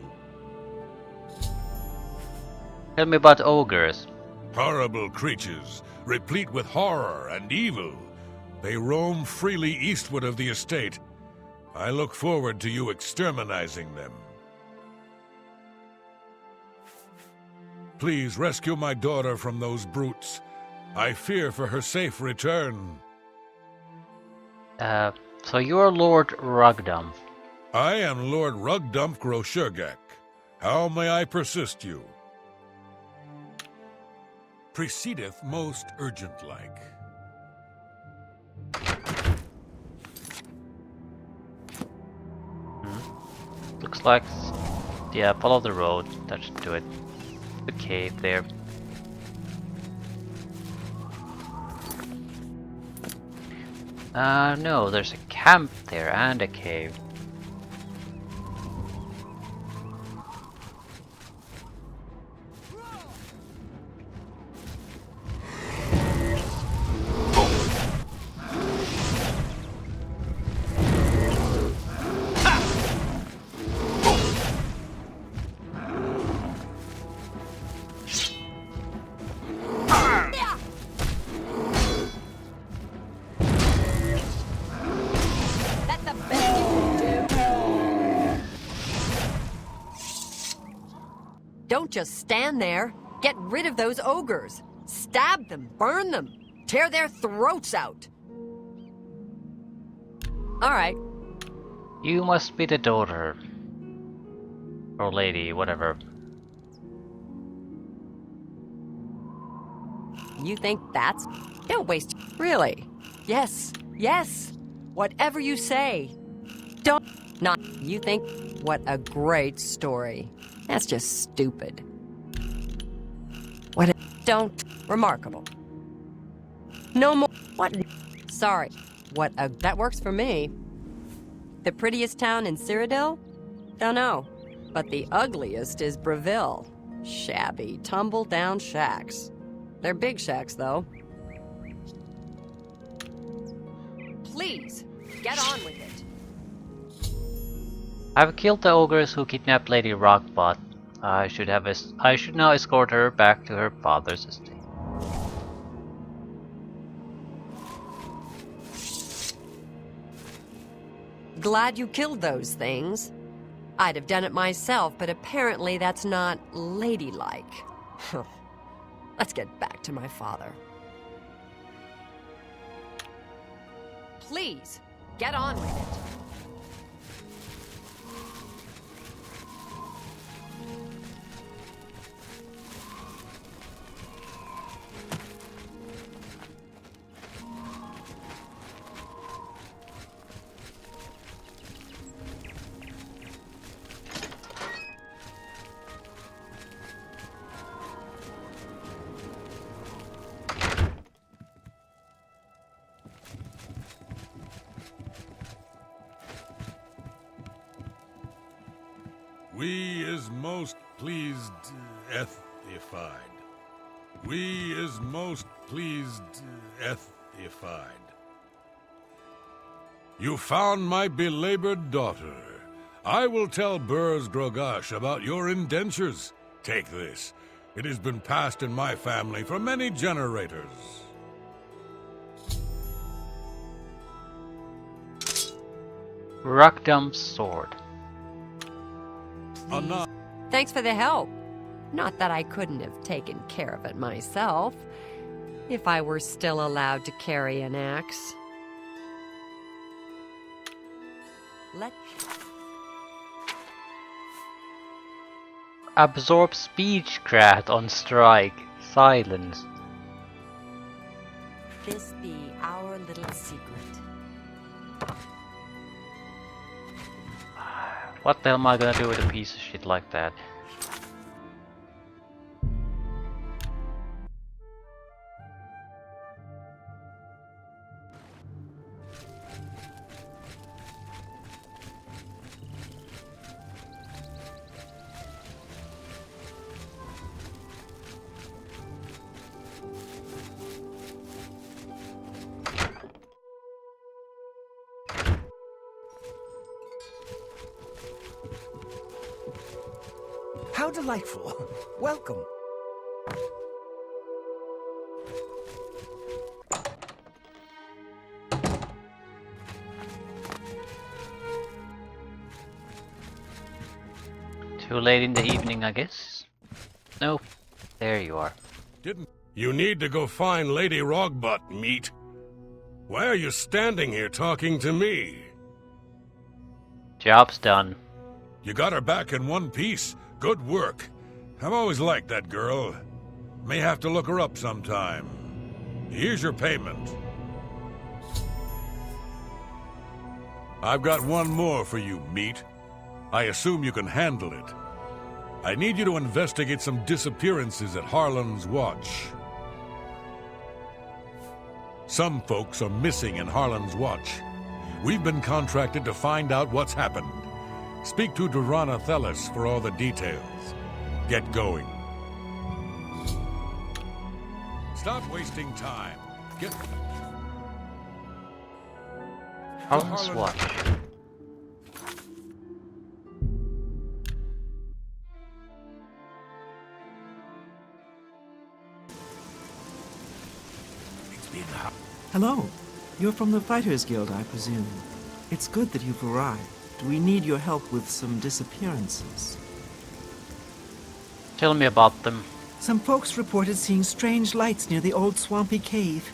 Tell me about ogres. Horrible creatures, replete with horror and evil. They roam freely eastward of the estate. I look forward to you exterminizing them. Please rescue my daughter from those brutes. I fear for her safe return. So you're Lord Rugdumph. I am Lord Rugdumph Groshurgak. How may I persist you? Proceedeth most urgent-like. Looks like... Yeah, follow the road. That should do it. The cave there. No, there's a camp there and a cave. Don't just stand there. Get rid of those ogres. Stab them, burn them, tear their throats out. All right. You must be the daughter. Or lady, whatever. You think that's... Don't waste... Really? Yes, yes. Whatever you say. Don't... Not... You think... What a great story. That's just stupid. What a... Don't... Remarkable. No more... What... Sorry. What a... That works for me. The prettiest town in Cyrodiil? Don't know. But the ugliest is Breville. Shabby, tumble-down shacks. They're big shacks, though. Please, get on with it. I've killed the ogres who kidnapped Lady Rockbot. I should now escort her back to her father's estate. Glad you killed those things. I'd have done it myself, but apparently that's not ladylike. Let's get back to my father. Please, get on with it. We is most pleased ethified. We is most pleased ethified. You found my belabored daughter. I will tell Burz Grogash about your indentures. Take this. It has been passed in my family for many generators. Rockdump's sword. Thanks for the help. Not that I couldn't have taken care of it myself, if I were still allowed to carry an axe. Absorb speechcraft on strike. Silence. This be our little secret. What the hell am I gonna do with a piece of shit like that? How delightful. Welcome. Too late in the evening, I guess? Nope. There you are. Didn't you need to go find Lady Rogbot, meat? Why are you standing here talking to me? Job's done. You got her back in one piece. Good work. I've always liked that girl. May have to look her up sometime. Here's your payment. I've got one more for you, meat. I assume you can handle it. I need you to investigate some disappearances at Harlan's Watch. Some folks are missing in Harlan's Watch. We've been contracted to find out what's happened. Speak to Durana Thelis for all the details. Get going. Stop wasting time. Get... Harlan's Watch. Hello. You're from the Fighters Guild, I presume. It's good that you've arrived. We need your help with some disappearances. Tell me about them. Some folks reported seeing strange lights near the old swampy cave.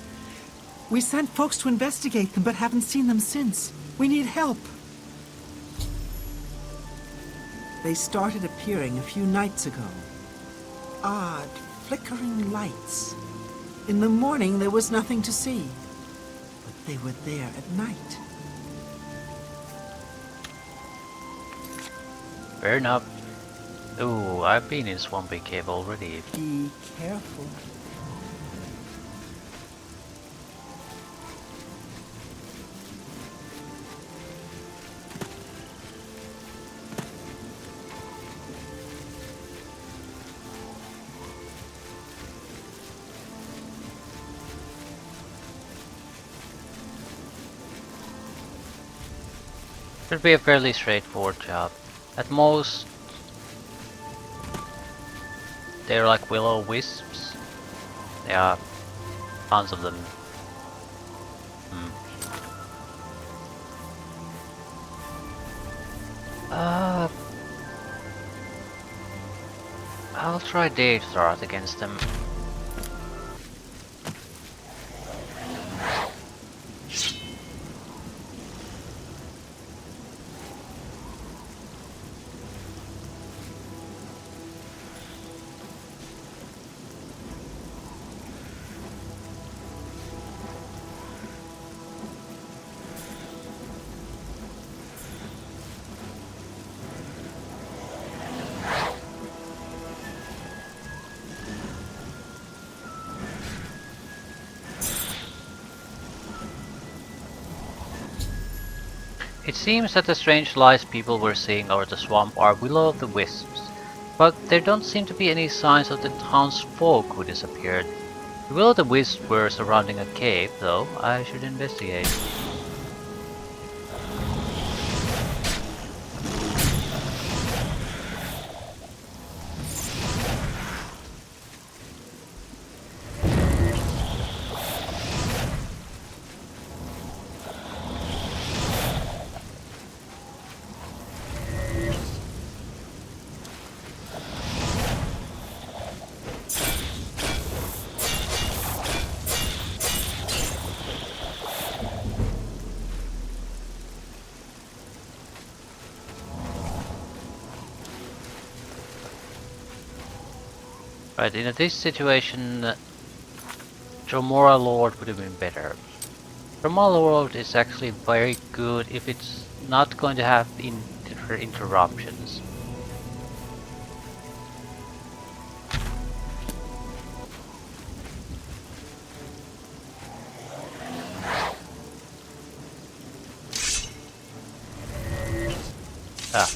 We sent folks to investigate them, but haven't seen them since. We need help. They started appearing a few nights ago. Odd, flickering lights. In the morning, there was nothing to see. But they were there at night. Fair enough. Ooh, I've been in Swampy Cave already. Be careful. Should be a fairly straightforward job. At most, they're like will-o-wisps. There are tons of them. I'll try Dave Start against them. It seems that the strange lights people were seeing over the swamp are will-o'-the-wisps, but there don't seem to be any signs of the townsfolk who disappeared. The will-o'-the-wisps were surrounding a cave, though. I should investigate. Right, in this situation, Dromora Lord would have been better. Dromora Lord is actually very good if it's not going to have interruptions. Ah.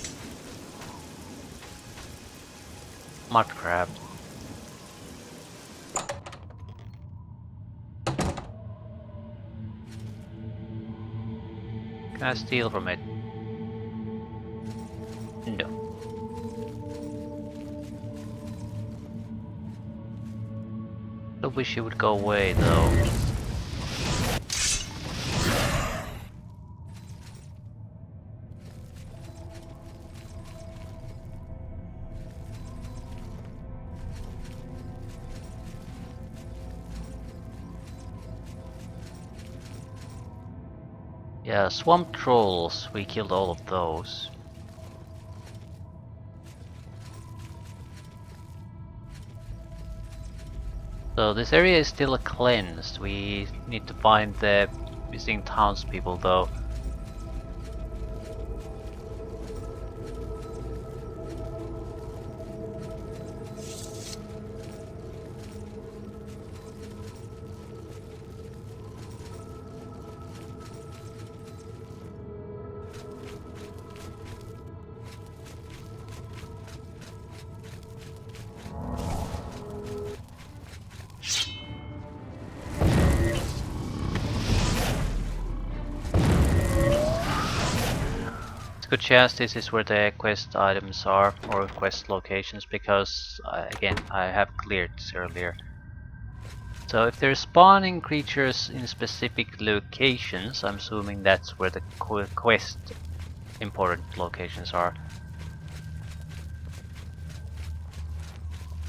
Mud crab. Can I steal from it? No. I wish it would go away though. Yeah, swamp trolls, we killed all of those. So this area is still cleansed. We need to find the missing townspeople though. Good chance this is where the quest items are, or quest locations, because again, I have cleared this earlier. So if they're spawning creatures in specific locations, I'm assuming that's where the quest important locations are.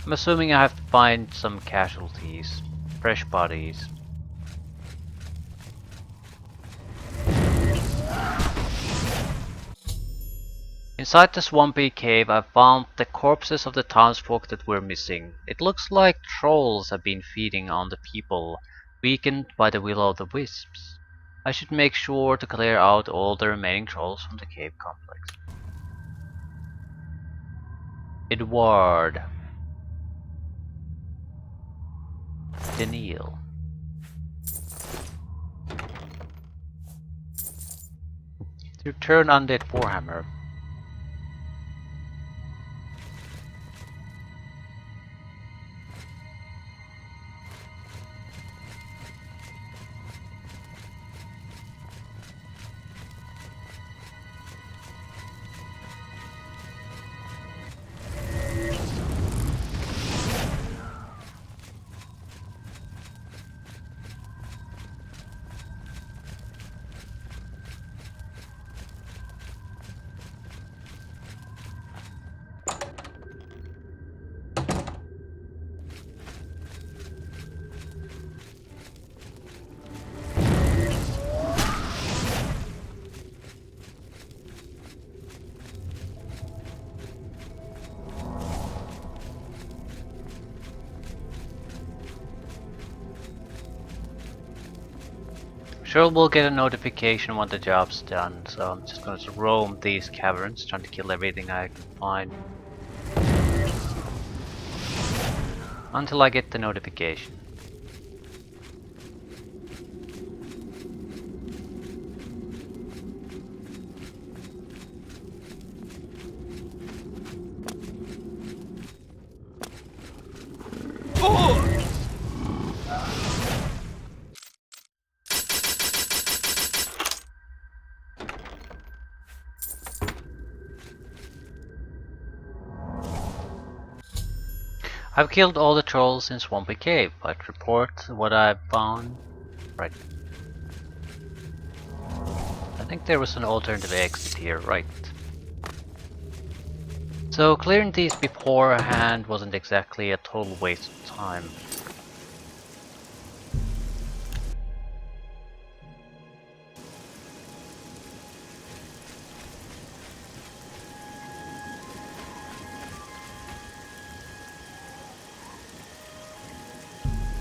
I'm assuming I have to find some casualties, fresh bodies. Inside the swampy cave I found the corpses of the townsfolk that were missing. It looks like trolls have been feeding on the people, weakened by the will of the wisps. I should make sure to clear out all the remaining trolls from the cave complex. Edward. Daniil. To turn undead Warhammer. Sure, we'll get a notification when the job's done, so I'm just going to roam these caverns, trying to kill everything I can find. Until I get the notification. I've killed all the trolls in Swampy Cave, but report what I've found. Right. I think there was an alternative exit here, right. So clearing these beforehand wasn't exactly a total waste of time.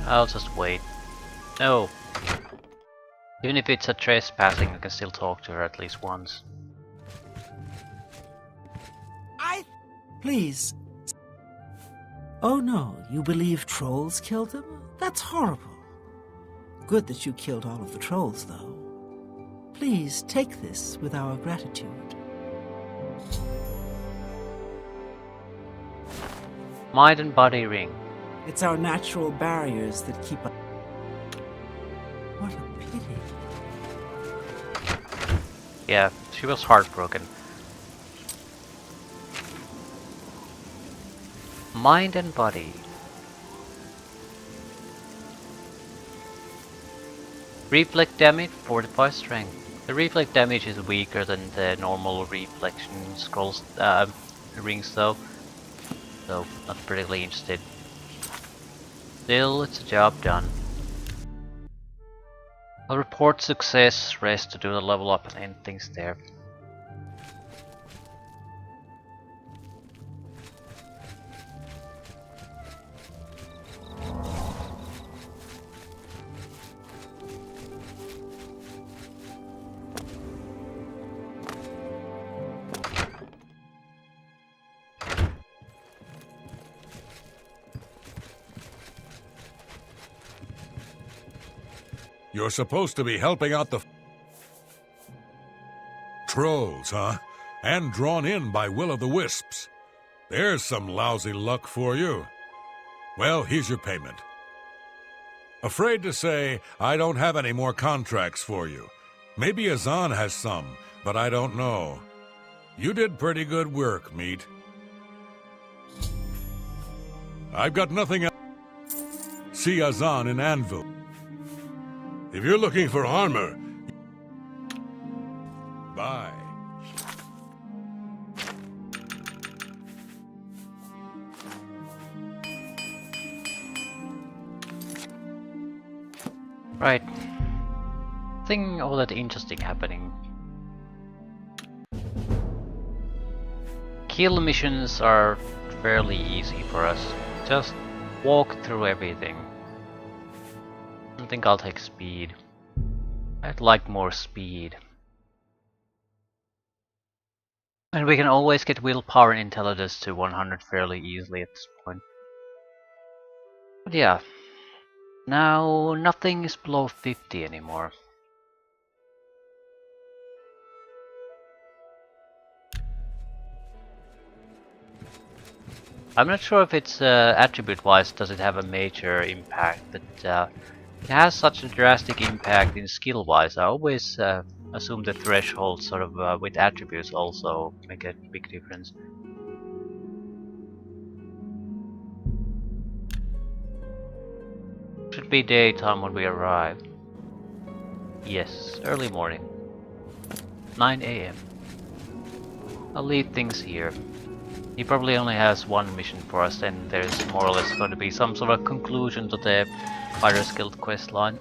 I'll just wait. No. Even if it's a trespassing, I can still talk to her at least once. Please. Oh no, you believe trolls killed them? That's horrible. Good that you killed all of the trolls, though. Please take this with our gratitude. Mind and body ring. It's our natural barriers that keep us. What a pity. Yeah, she was heartbroken. Mind and body. Reflect damage, fortify strength. The reflect damage is weaker than the normal reflection scrolls rings though. So not particularly interested. Still, it's a job done. I'll report success, rest to do the level up and end things there. You're supposed to be helping out the trolls, huh? And drawn in by will-o'-the-wisps. There's some lousy luck for you. Well, here's your payment. Afraid to say I don't have any more contracts for you. Maybe Azan has some, but I don't know. You did pretty good work, Meat. I've got nothing else. See Azan in Anvil. If you're looking for armor, bye. Right. Nothing all that interesting happening. Kill missions are fairly easy for us. Just walk through everything. I think I'll take speed. I'd like more speed. And we can always get willpower and intelligence to 100 fairly easily at this point. But yeah. Now nothing is below 50 anymore. I'm not sure if it's attribute-wise does it have a major impact, but it has such a drastic impact in skill-wise. I always assume the threshold sort of with attributes also make a big difference. Should be daytime when we arrive. Yes, early morning. 9 AM. I'll leave things here. He probably only has one mission for us, and there's more or less going to be some sort of conclusion to the Pirates Guild quest line.